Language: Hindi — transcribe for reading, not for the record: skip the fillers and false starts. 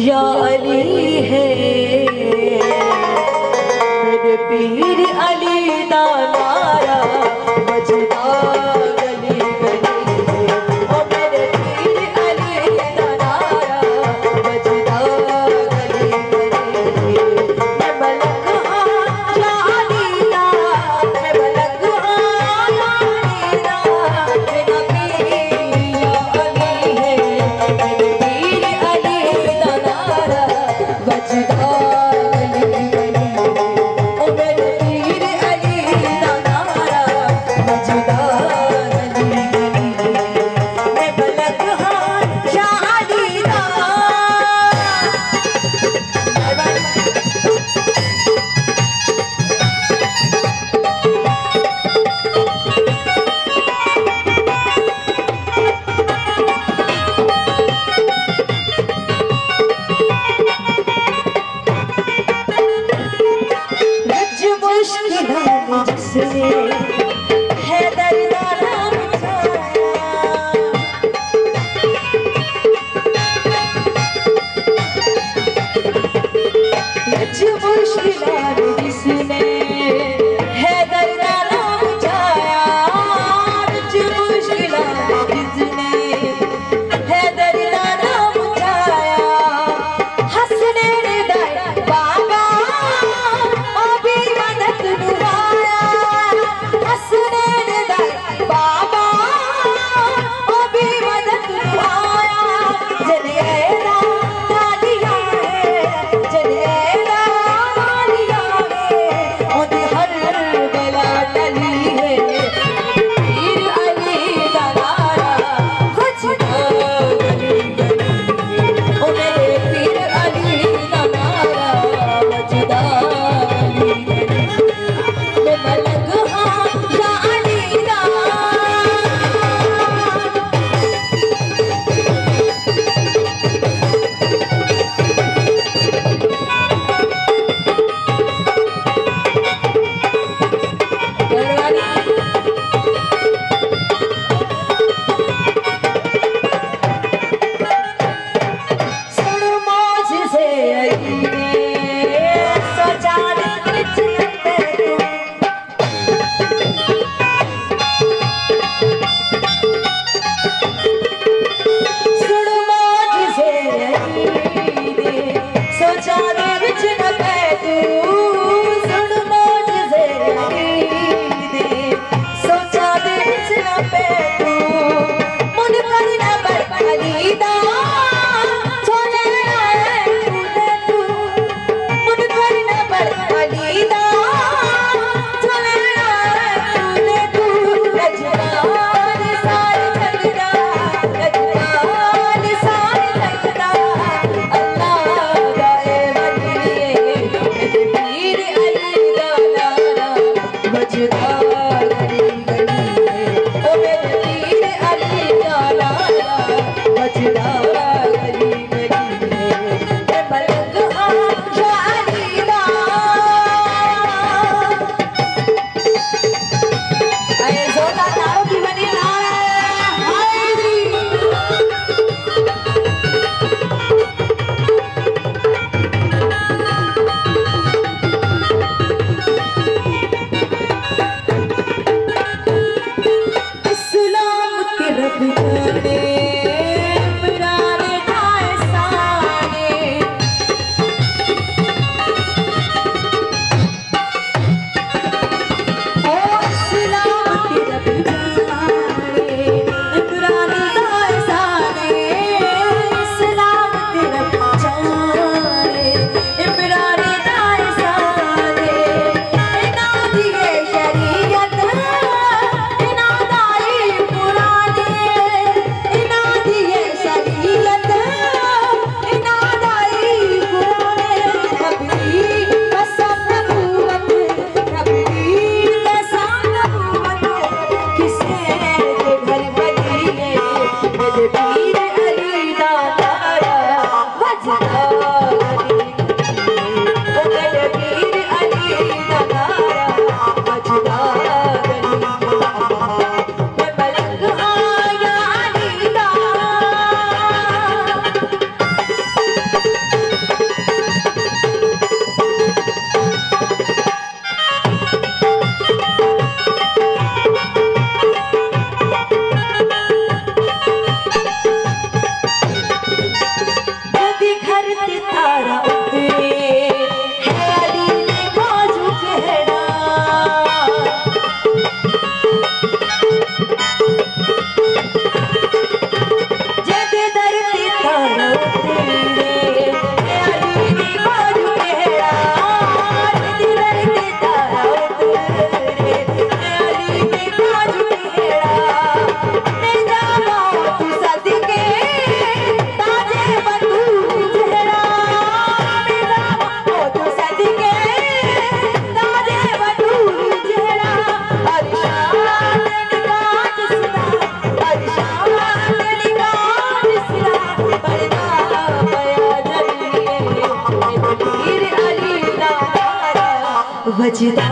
या अली है मेरे पीर अली दा नारा बजदा गली गली है। ओ मेरे पीर अली दा नारा बजदा गली गली है। मैं मलक हाँ शादी दा, मैं मलक हाँ शादी दा, मेरा पीर या अली है मेरे पीर अली दा नारा बजदा गली गली है। ओ मेरे पीर अली दा नारा बजदा गली गली है। मैं मलक हाँ शादी दा। रज मुश्किल जिसने हैदर दा नाम उठाया, रज मुश्किल जिसने हैदर दा नाम उठाया, रज मुश्किल जिसने हैदर दा नाम उठाया। हंसने दा बाबा ओ भी मदद दुआया, धरती तारा उतरे है अली ने बाजू कहना जैसे धरती तारा उतरे है अली ने बाजू कहना जैसे धरती तारा उतरे है अली ने बाजू कहना ने जाना तू सदके ताजे बतूल चेहरा ने जाना तू सदके ताजे बतूल चेहरा अरशाद निगाह सिला अरशाद निगाह सिला पर्दा पया जलिए तकदीर अली ना वजदा